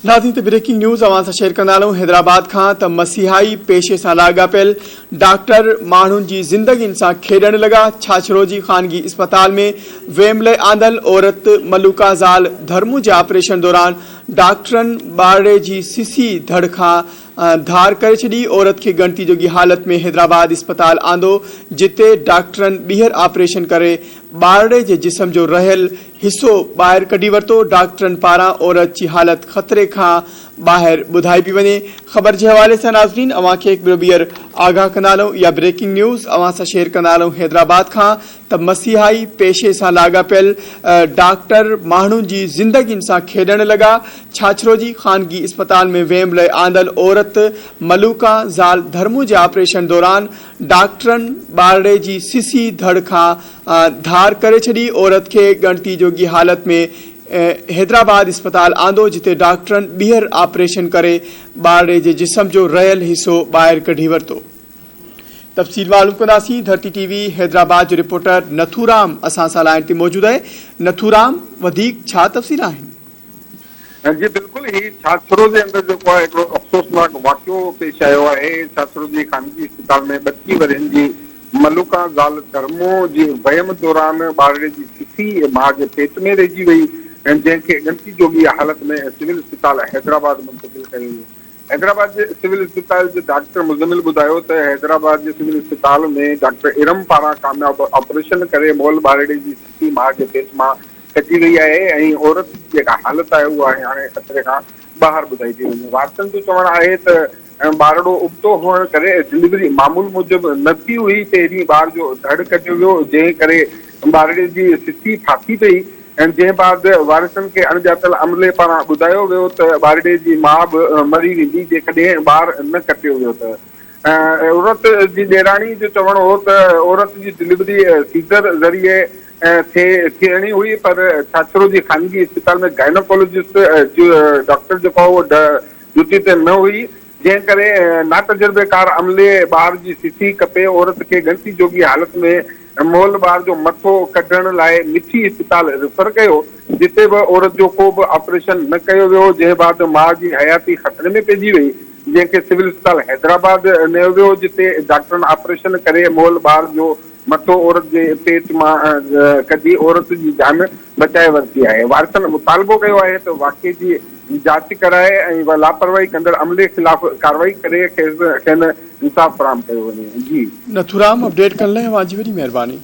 नाज़रीन त breaking news अवां सां शेयर कंदा हलूं हैदराबाद खां त मसीहाई पेशे सां लाॻापियल डॉक्टर माण्हुनि जी ज़िंदगियुनि सां खेॾण लॻा। छाछरोजी ख़ानगी इस्पताल में वेम लाइ आंदल औरत मलूका ज़ाल धर्मू जे ऑपरेशन दौरान डॉक्टरनि ॿारड़े जी सिसी धड़ खां धार करे छॾी। औरत खे गणती जोगी हालत में हैदराबाद इस्पताल आंदो, जिते डॉक्टरनि ॿीहर ऑपरेशन करे ॿारड़े जे जिस्म जो रहियल हिस्सो ॿाहिरि कढी वरितो। डॉक्टरनि पारां औरत जी हालत ख़तरे खां ॿाहिरि ॿुधाई पई वञे। ख़बर जे हवाले सां नाज़रीन अवां खे हिकु ॿीहर आगाह कंदा हलूं। इहा ब्रेकिंग न्यूज़ अवां सां शेयर कंदा हलूं हैदराबाद खां त मसीहाई पेशे सां लाॻापियल डॉक्टर माण्हुनि जी ज़िंदगियुनि सां खेॾण लॻा। छाछरोजी ख़ानगी इस्पताल में वेम लाइ आंदल औरत मलूका ज़ाल धर्मू जे ऑपरेशन दौरान डॉक्टरनि ॿारड़े जी सिसी धड़ खां धार करे छॾी। औरत खे गणती जोगी हालत में हैदराबाद इस्पताल आंदो, जिते डॉक्टरनि ॿीहर ऑपरेशन करे ॿारड़े जे जिस्म जो रहियल हिस्सो ॿाहिरि कढी वरितो। तफ़सील मालूम कंदासीं। धरती टीवी हैदराबाद जो रिपोर्टर नथूराम असां सां लाइन ते मौजूदु आहे। नथूराम, वधीक छा तफ़सील आहिनि? जी बिल्कुल, ही छाछरो जे अंदर जो है एक अफ़सोसनाक वाक़ियो पेश आयो है। छाछरो जी ख़ानगी अस्पताल में 32 वरनि जी मलूका ज़ाल धर्मो जी वहम दौरान ॿारड़े जी सिसी मां जे पेट में रहिजी वई, जंहिंखे गणती जोगी हालत में सिविल अस्पताल हैदराबाद मुंतक़िल कयो वियो। हैदराबाद जे सिविल अस्पताल जे डॉक्टर मुज़मिल ॿुधायो त हैदराबाद जे सिविल अस्पताल में डॉक्टर इरम पारां कामयाब ऑपरेशन करे मोल ॿारड़े जी सिसी मां जे पेट मां कटी वई आहे ऐं औरत जी जेका हालत आहे उहा हाणे ख़तरे खां ॿाहिरि ॿुधाई थी वञे। वारसनि जो चवणु आहे त ॿारड़ो उबतो हुअण करे डिलीवरी मामूल मूजिबि न थी हुई। पहिरीं ॿार जो धड़ कटियो वियो, जंहिं करे ॿारड़े जी सिसी फाथी पई ऐं जंहिं बाद वारसनि खे अणॼातल अमले पारां ॿुधायो वियो त ॿारड़े जी माउ बि मरी वेंदी जेकॾहिं ॿार न कटियो वियो त। औरत जी ॾेराणी जो चवणु हो त औरत जी डिलीवरी सीज़र ज़रिए थियणी हुई, पर छाछरो जी ख़ानगी अस्पताल में गायनोकोलॉजिस्ट डॉक्टर जेको आहे उहो ड्यूटी ते न हुई, जंहिं करे नातजुर्बेकार अमले ॿार जी सिसी कपे औरत खे गणती जोगी हालत में मोल ॿार जो मथो कढण लाइ मिठी अस्पताल रेफर कयो, जिते बि औरत जो को बि ऑपरेशन न कयो वियो। जंहिं बाद माउ जी हयाती ख़तरे में पइजी वई, जंहिंखे सिविल अस्पताल हैदराबाद नियो वियो, जिते डॉक्टरनि ऑपरेशन करे मोल ॿार जो मथो औरत जे पेट मां कढी औरत जी जान बचाए वरिती आहे। वारसनि मुतालबो कयो आहे त वाक़े जी जांच कराए ऐं लापरवाही कंदड़ अमले ख़िलाफ़ कार्रवाई करे खेनि इंसाफ़ फराहम कयो वञे। जी नथूराम, अपडेट करण लाइ तव्हांजी वॾी महिरबानी।